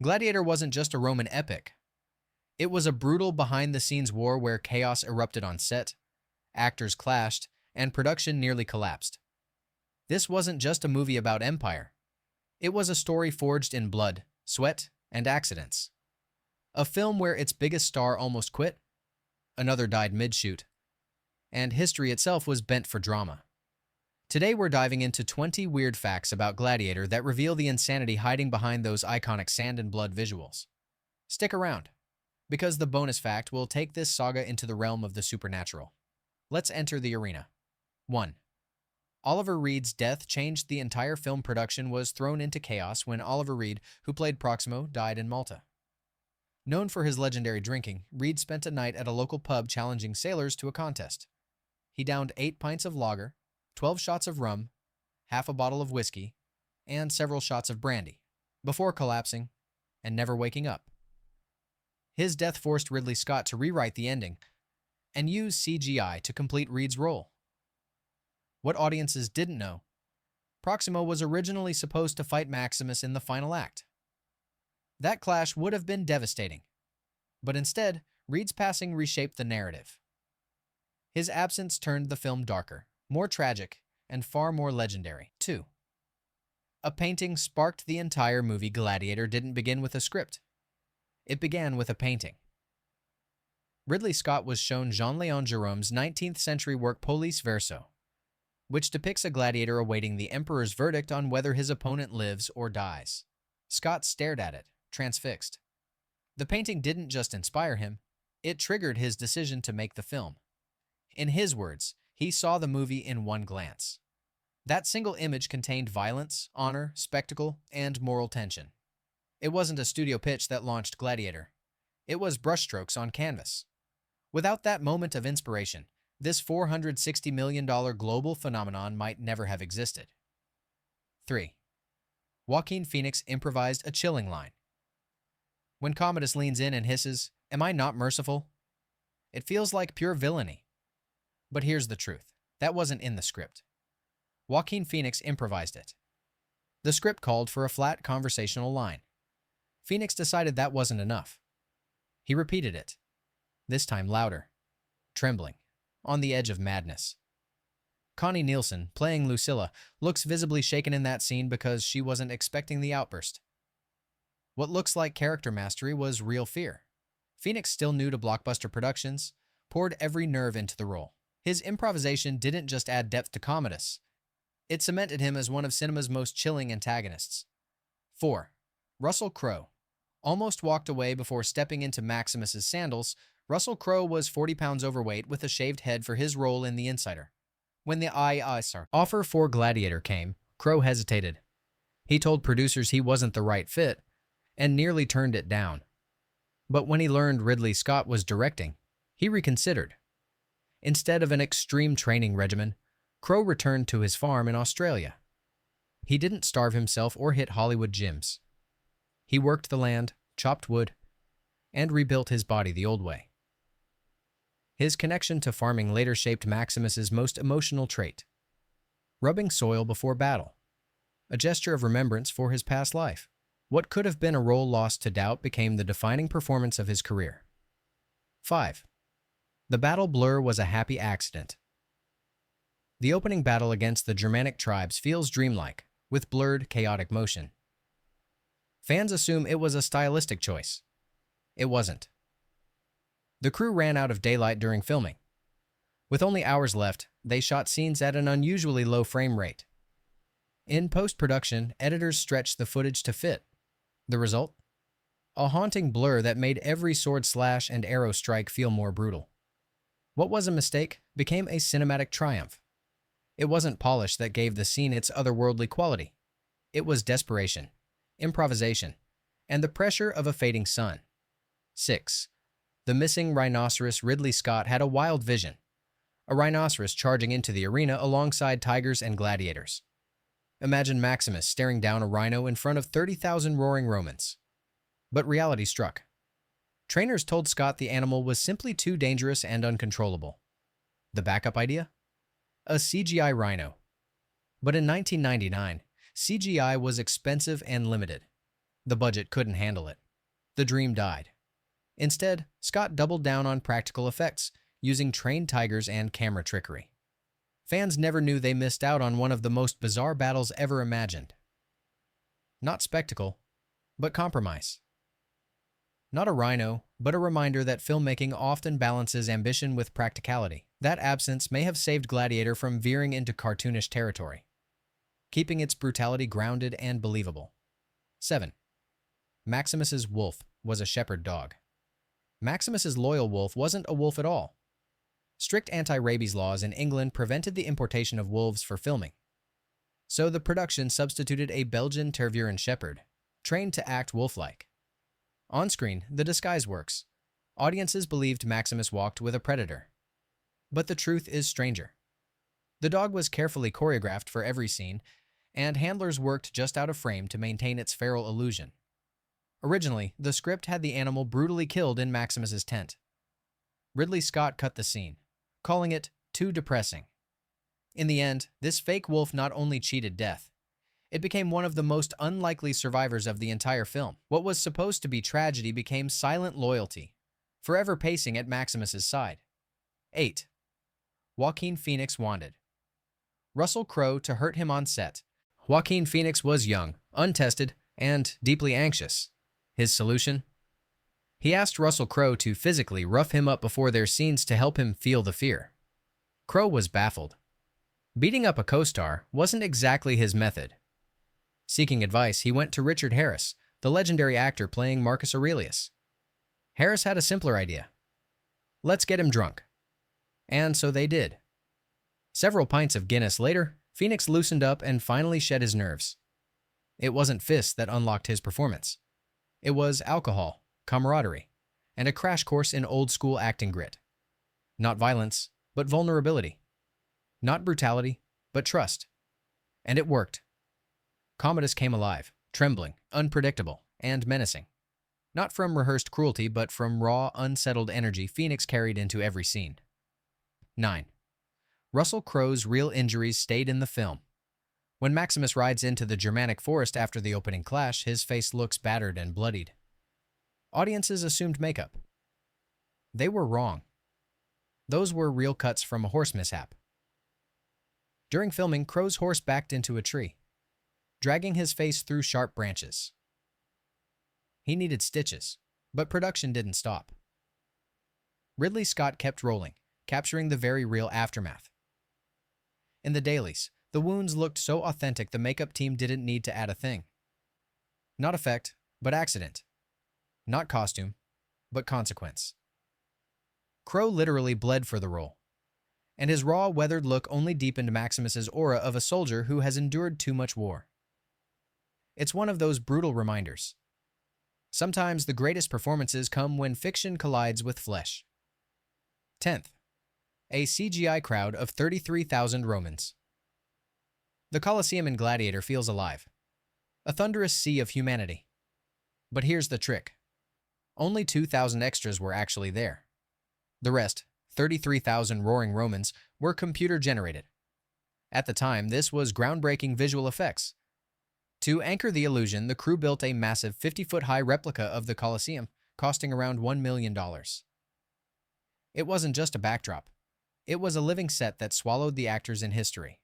Gladiator wasn't just a Roman epic. It was a brutal behind-the-scenes war where chaos erupted on set, actors clashed, and production nearly collapsed. This wasn't just a movie about empire. It was a story forged in blood, sweat, and accidents. A film where its biggest star almost quit, another died mid-shoot, and history itself was bent for drama. Today we're diving into 20 weird facts about Gladiator that reveal the insanity hiding behind those iconic sand and blood visuals. Stick around, because the bonus fact will take this saga into the realm of the supernatural. Let's enter the arena. 1. Oliver Reed's death changed the entire film. Production was thrown into chaos when Oliver Reed, who played Proximo, died in Malta. Known for his legendary drinking, Reed spent a night at a local pub challenging sailors to a contest. He downed 8 pints of lager, 12 shots of rum, half a bottle of whiskey, and several shots of brandy, before collapsing and never waking up. His death forced Ridley Scott to rewrite the ending and use CGI to complete Reed's role. What audiences didn't know, Proximo was originally supposed to fight Maximus in the final act. That clash would have been devastating, but instead, Reed's passing reshaped the narrative. His absence turned the film darker, more tragic, and far more legendary. 2. A painting sparked the entire movie. Gladiator didn't begin with a script. It began with a painting. Ridley Scott was shown Jean-Léon Gérôme's 19th century work Police Verso, which depicts a gladiator awaiting the emperor's verdict on whether his opponent lives or dies. Scott stared at it, transfixed. The painting didn't just inspire him, it triggered his decision to make the film. In his words, he saw the movie in one glance. That single image contained violence, honor, spectacle, and moral tension. It wasn't a studio pitch that launched Gladiator. It was brushstrokes on canvas. Without that moment of inspiration, this $460 million global phenomenon might never have existed. 3. Joaquin Phoenix improvised a chilling line. When Commodus leans in and hisses, "Am I not merciful?" It feels like pure villainy. But here's the truth. That wasn't in the script. Joaquin Phoenix improvised it. The script called for a flat conversational line. Phoenix decided that wasn't enough. He repeated it, this time louder, trembling, on the edge of madness. Connie Nielsen, playing Lucilla, looks visibly shaken in that scene because she wasn't expecting the outburst. What looks like character mastery was real fear. Phoenix, still new to blockbuster productions, poured every nerve into the role. His improvisation didn't just add depth to Commodus, it cemented him as one of cinema's most chilling antagonists. 4. Russell Crowe almost walked away before stepping into Maximus's sandals. Russell Crowe was 40 pounds overweight with a shaved head for his role in The Insider. When the offer for Gladiator came, Crowe hesitated. He told producers he wasn't the right fit and nearly turned it down. But when he learned Ridley Scott was directing, he reconsidered. Instead of an extreme training regimen, Crowe returned to his farm in Australia. He didn't starve himself or hit Hollywood gyms. He worked the land, chopped wood, and rebuilt his body the old way. His connection to farming later shaped Maximus's most emotional trait, rubbing soil before battle, a gesture of remembrance for his past life. What could have been a role lost to doubt became the defining performance of his career. 5. The battle blur was a happy accident. The opening battle against the Germanic tribes feels dreamlike, with blurred, chaotic motion. Fans assume it was a stylistic choice. It wasn't. The crew ran out of daylight during filming. With only hours left, they shot scenes at an unusually low frame rate. In post-production, editors stretched the footage to fit. The result? A haunting blur that made every sword slash and arrow strike feel more brutal. What was a mistake became a cinematic triumph. It wasn't polish that gave the scene its otherworldly quality. It was desperation, improvisation, and the pressure of a fading sun. 6. The missing rhinoceros. Ridley Scott had a wild vision. A rhinoceros charging into the arena alongside tigers and gladiators. Imagine Maximus staring down a rhino in front of 30,000 roaring Romans. But reality struck. Trainers told Scott the animal was simply too dangerous and uncontrollable. The backup idea? A CGI rhino. But in 1999, CGI was expensive and limited. The budget couldn't handle it. The dream died. Instead, Scott doubled down on practical effects, using trained tigers and camera trickery. Fans never knew they missed out on one of the most bizarre battles ever imagined. Not spectacle, but compromise. Not a rhino, but a reminder that filmmaking often balances ambition with practicality. That absence may have saved Gladiator from veering into cartoonish territory, keeping its brutality grounded and believable. 7. Maximus's wolf was a shepherd dog. Maximus's loyal wolf wasn't a wolf at all. Strict anti-rabies laws in England prevented the importation of wolves for filming. So the production substituted a Belgian Tervuren shepherd, trained to act wolf-like. On screen, the disguise works. Audiences believed Maximus walked with a predator. But the truth is stranger. The dog was carefully choreographed for every scene, and handlers worked just out of frame to maintain its feral illusion. Originally, the script had the animal brutally killed in Maximus's tent. Ridley Scott cut the scene, calling it too depressing. In the end, this fake wolf not only cheated death, it became one of the most unlikely survivors of the entire film. What was supposed to be tragedy became silent loyalty, forever pacing at Maximus's side. 8. Joaquin Phoenix wanted Russell Crowe to hurt him on set. Joaquin Phoenix was young, untested, and deeply anxious. His solution? He asked Russell Crowe to physically rough him up before their scenes to help him feel the fear. Crowe was baffled. Beating up a co-star wasn't exactly his method. Seeking advice, he went to Richard Harris, the legendary actor playing Marcus Aurelius. Harris had a simpler idea. Let's get him drunk. And so they did. Several pints of Guinness later, Phoenix loosened up and finally shed his nerves. It wasn't fists that unlocked his performance. It was alcohol, camaraderie, and a crash course in old-school acting grit. Not violence, but vulnerability. Not brutality, but trust. And it worked. Commodus came alive, trembling, unpredictable, and menacing. Not from rehearsed cruelty, but from raw, unsettled energy Phoenix carried into every scene. 9. Russell Crowe's real injuries stayed in the film. When Maximus rides into the Germanic forest after the opening clash, his face looks battered and bloodied. Audiences assumed makeup. They were wrong. Those were real cuts from a horse mishap. During filming, Crowe's horse backed into a tree, dragging his face through sharp branches. He needed stitches, but production didn't stop. Ridley Scott kept rolling, capturing the very real aftermath. In the dailies, the wounds looked so authentic the makeup team didn't need to add a thing. Not effect, but accident. Not costume, but consequence. Crowe literally bled for the role, and his raw, weathered look only deepened Maximus's aura of a soldier who has endured too much war. It's one of those brutal reminders. Sometimes the greatest performances come when fiction collides with flesh. 10th. A CGI crowd of 33,000 Romans. The Colosseum in Gladiator feels alive. A thunderous sea of humanity. But here's the trick. Only 2,000 extras were actually there. The rest, 33,000 roaring Romans, were computer-generated. At the time, this was groundbreaking visual effects. To anchor the illusion, the crew built a massive 50-foot-high replica of the Colosseum, costing around $1 million. It wasn't just a backdrop. It was a living set that swallowed the actors in history.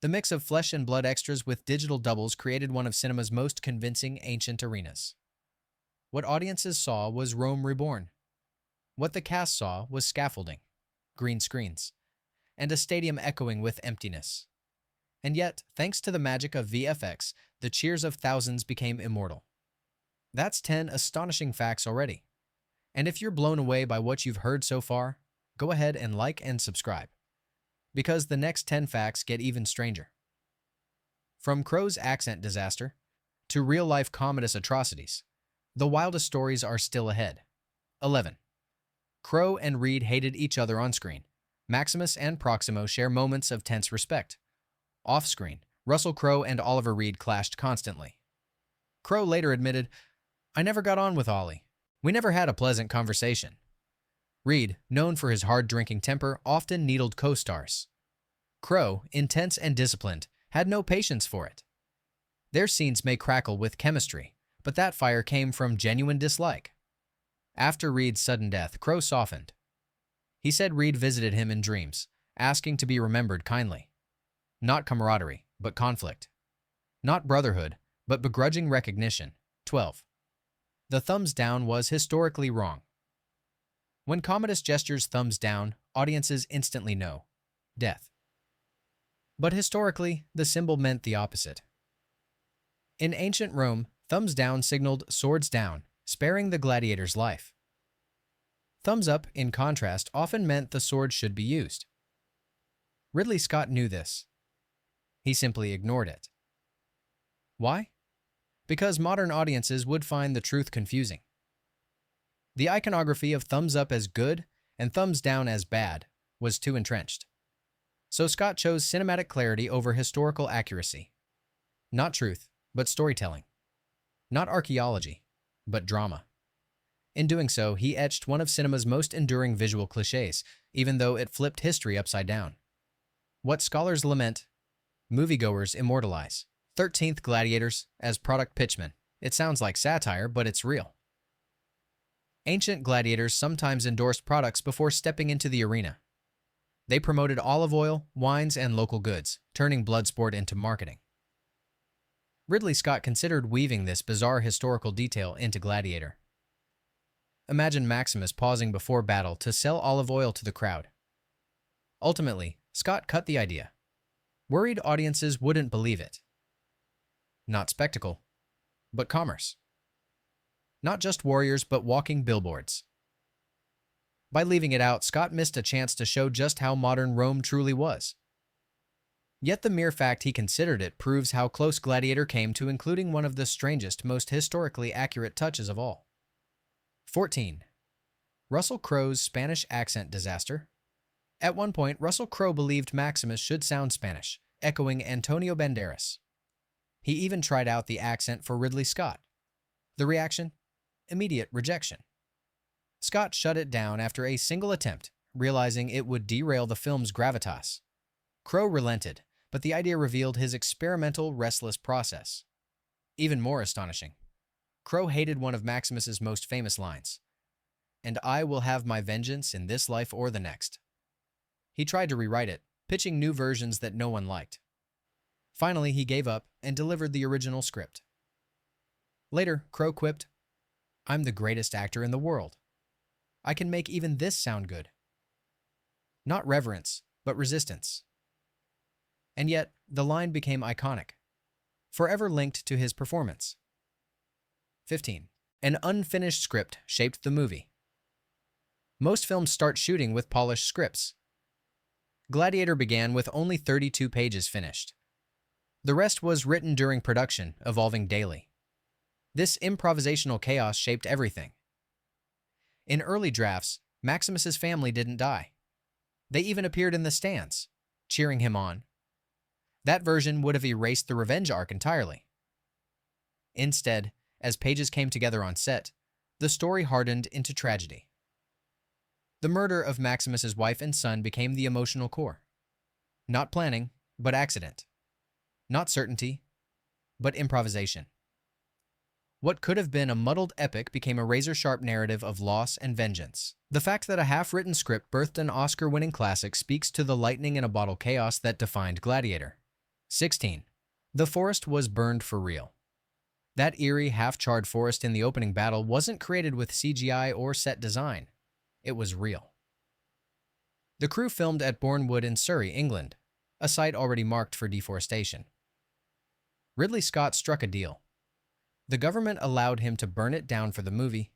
The mix of flesh and blood extras with digital doubles created one of cinema's most convincing ancient arenas. What audiences saw was Rome reborn. What the cast saw was scaffolding, green screens, and a stadium echoing with emptiness. And yet, thanks to the magic of VFX, the cheers of thousands became immortal. That's 10 astonishing facts already. And if you're blown away by what you've heard so far, go ahead and like and subscribe, because the next 10 facts get even stranger. From Crowe's accent disaster to real-life Commodus atrocities, the wildest stories are still ahead. 11. Crowe and Reed hated each other on screen. Maximus and Proximo share moments of tense respect. Off-screen, Russell Crowe and Oliver Reed clashed constantly. Crowe later admitted, "I never got on with Ollie. We never had a pleasant conversation." Reed, known for his hard-drinking temper, often needled co-stars. Crowe, intense and disciplined, had no patience for it. Their scenes may crackle with chemistry, but that fire came from genuine dislike. After Reed's sudden death, Crowe softened. He said Reed visited him in dreams, asking to be remembered kindly. Not camaraderie, but conflict. Not brotherhood, but begrudging recognition. 12. The thumbs down was historically wrong. When Commodus gestures thumbs down, audiences instantly know death. But historically, the symbol meant the opposite. In ancient Rome, thumbs down signaled swords down, sparing the gladiator's life. Thumbs up, in contrast, often meant the sword should be used. Ridley Scott knew this. He simply ignored it. Why? Because modern audiences would find the truth confusing. The iconography of thumbs up as good and thumbs down as bad was too entrenched. So Scott chose cinematic clarity over historical accuracy. Not truth, but storytelling. Not archaeology, but drama. In doing so, he etched one of cinema's most enduring visual cliches, even though it flipped history upside down. What scholars lament, moviegoers immortalize. 13th Gladiators as product pitchmen. It sounds like satire, but it's real. Ancient gladiators sometimes endorsed products before stepping into the arena. They promoted olive oil, wines, and local goods, turning bloodsport into marketing. Ridley Scott considered weaving this bizarre historical detail into Gladiator. Imagine Maximus pausing before battle to sell olive oil to the crowd. Ultimately, Scott cut the idea. Worried audiences wouldn't believe it. Not spectacle, but commerce. Not just warriors, but walking billboards. By leaving it out, Scott missed a chance to show just how modern Rome truly was. Yet the mere fact he considered it proves how close Gladiator came to including one of the strangest, most historically accurate touches of all. 14. Russell Crowe's Spanish accent disaster. At one point, Russell Crowe believed Maximus should sound Spanish, echoing Antonio Banderas. He even tried out the accent for Ridley Scott. The reaction? Immediate rejection. Scott shut it down after a single attempt, realizing it would derail the film's gravitas. Crowe relented, but the idea revealed his experimental, restless process. Even more astonishing, Crowe hated one of Maximus's most famous lines, "And I will have my vengeance in this life or the next." He tried to rewrite it, pitching new versions that no one liked. Finally, he gave up and delivered the original script. Later, Crowe quipped, "I'm the greatest actor in the world. I can make even this sound good." Not reverence, but resistance. And yet, the line became iconic, forever linked to his performance. 15. An unfinished script shaped the movie. Most films start shooting with polished scripts. Gladiator began with only 32 pages finished. The rest was written during production, evolving daily. This improvisational chaos shaped everything. In early drafts, Maximus's family didn't die. They even appeared in the stands, cheering him on. That version would have erased the revenge arc entirely. Instead, as pages came together on set, the story hardened into tragedy. The murder of Maximus's wife and son became the emotional core. Not planning, but accident. Not certainty, but improvisation. What could have been a muddled epic became a razor-sharp narrative of loss and vengeance. The fact that a half-written script birthed an Oscar-winning classic speaks to the lightning-in-a-bottle chaos that defined Gladiator. 16. The forest was burned for real. That eerie, half-charred forest in the opening battle wasn't created with CGI or set design. It was real. The crew filmed at Bournewood in Surrey, England, a site already marked for deforestation. Ridley Scott struck a deal. The government allowed him to burn it down for the movie,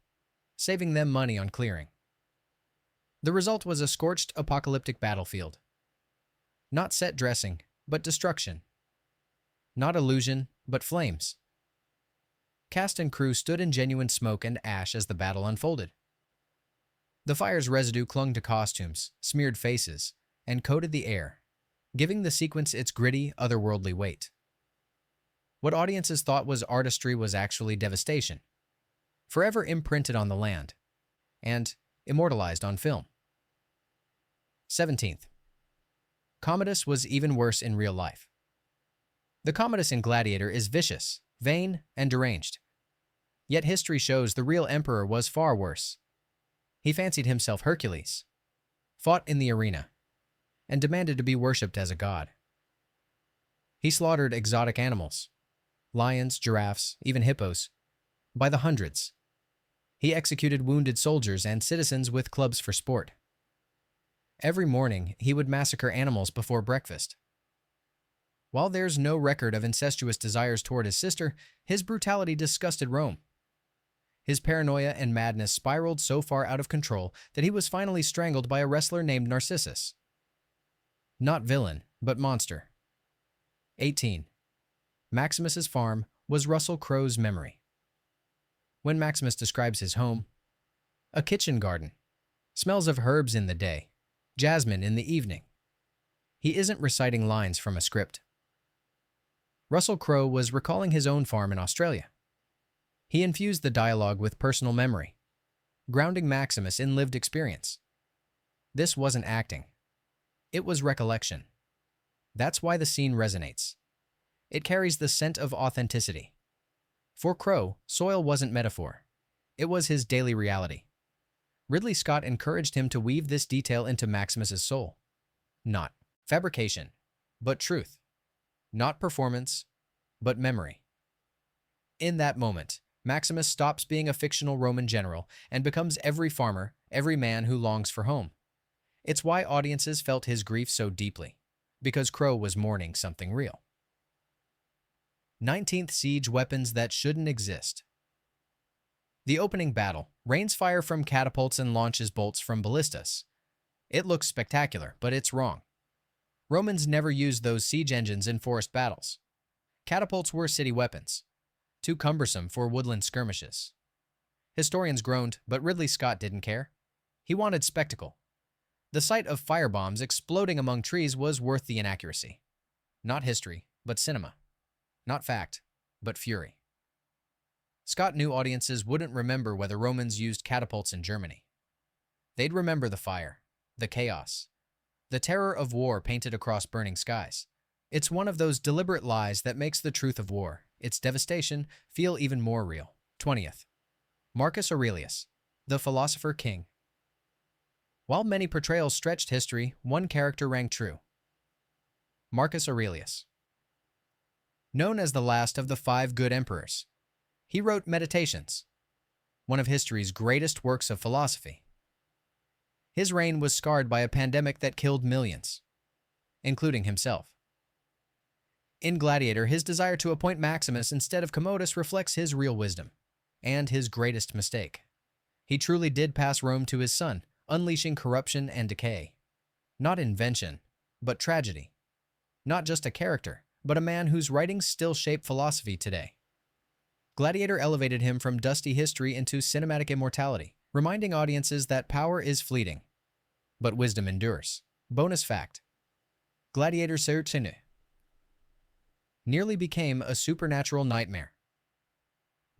saving them money on clearing. The result was a scorched, apocalyptic battlefield. Not set dressing, but destruction. Not illusion, but flames. Cast and crew stood in genuine smoke and ash as the battle unfolded. The fire's residue clung to costumes, smeared faces, and coated the air, giving the sequence its gritty, otherworldly weight. What audiences thought was artistry was actually devastation, forever imprinted on the land, and immortalized on film. 17th. Commodus was even worse in real life. The Commodus in Gladiator is vicious, vain, and deranged. Yet history shows the real emperor was far worse. He fancied himself Hercules, fought in the arena, and demanded to be worshipped as a god. He slaughtered exotic animals, lions, giraffes, even hippos, by the hundreds. He executed wounded soldiers and citizens with clubs for sport. Every morning, he would massacre animals before breakfast. While there's no record of incestuous desires toward his sister, his brutality disgusted Rome. His paranoia and madness spiraled so far out of control that he was finally strangled by a wrestler named Narcissus. Not villain, but monster. 18. Maximus's farm was Russell Crowe's memory. When Maximus describes his home, a kitchen garden, smells of herbs in the day, jasmine in the evening. He isn't reciting lines from a script. Russell Crowe was recalling his own farm in Australia. He infused the dialogue with personal memory, grounding Maximus in lived experience. This wasn't acting. It was recollection. That's why the scene resonates. It carries the scent of authenticity. For Crowe, soil wasn't metaphor. It was his daily reality. Ridley Scott encouraged him to weave this detail into Maximus's soul. Not fabrication, but truth. Not performance, but memory. In that moment, Maximus stops being a fictional Roman general and becomes every farmer, every man who longs for home. It's why audiences felt his grief so deeply, because Crowe was mourning something real. 19th Siege weapons that shouldn't exist. The opening battle rains fire from catapults and launches bolts from ballistas. It looks spectacular, but it's wrong. Romans never used those siege engines in forest battles. Catapults were city weapons, too cumbersome for woodland skirmishes. Historians groaned, but Ridley Scott didn't care. He wanted spectacle. The sight of firebombs exploding among trees was worth the inaccuracy. Not history, but cinema. Not fact, but fury. Scott knew audiences wouldn't remember whether Romans used catapults in Germany. They'd remember the fire, the chaos, the terror of war painted across burning skies. It's one of those deliberate lies that makes the truth of war, its devastation, feel even more real. 20th. Marcus Aurelius, the philosopher king. While many portrayals stretched history, one character rang true. Marcus Aurelius. Known as the last of the 5 good emperors, he wrote Meditations, one of history's greatest works of philosophy. His reign was scarred by a pandemic that killed millions, including himself. In Gladiator, his desire to appoint Maximus instead of Commodus reflects his real wisdom and his greatest mistake. He truly did pass Rome to his son, unleashing corruption and decay. Not invention, but tragedy. Not just a character, but a man whose writings still shape philosophy today. Gladiator elevated him from dusty history into cinematic immortality, reminding audiences that power is fleeting, but wisdom endures. Bonus fact: Gladiator certainly nearly became a supernatural nightmare.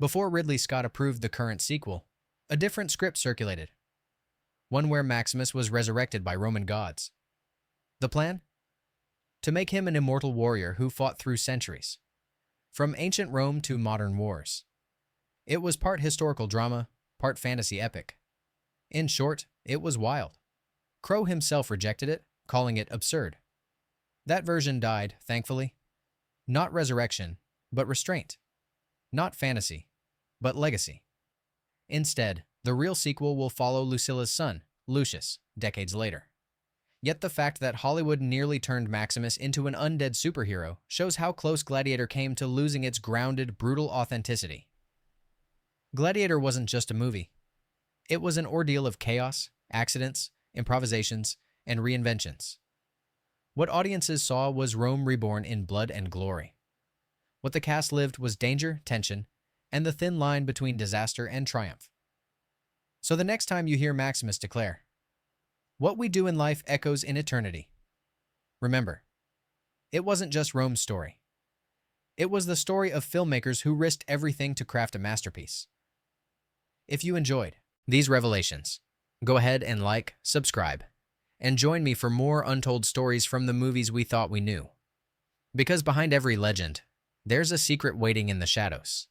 Before Ridley Scott approved the current sequel, a different script circulated, one where Maximus was resurrected by Roman gods. The plan? To make him an immortal warrior who fought through centuries, from ancient Rome to modern wars. It was part historical drama, part fantasy epic. In short, it was wild. Crowe himself rejected it, calling it absurd. That version died, thankfully. Not resurrection, but restraint. Not fantasy, but legacy. Instead, the real sequel will follow Lucilla's son, Lucius, decades later. Yet the fact that Hollywood nearly turned Maximus into an undead superhero shows how close Gladiator came to losing its grounded, brutal authenticity. Gladiator wasn't just a movie. It was an ordeal of chaos, accidents, improvisations, and reinventions. What audiences saw was Rome reborn in blood and glory. What the cast lived was danger, tension, and the thin line between disaster and triumph. So the next time you hear Maximus declare, "What we do in life echoes in eternity," remember, it wasn't just Rome's story. It was the story of filmmakers who risked everything to craft a masterpiece. If you enjoyed these revelations, go ahead and like, subscribe, and join me for more untold stories from the movies we thought we knew. Because behind every legend, there's a secret waiting in the shadows.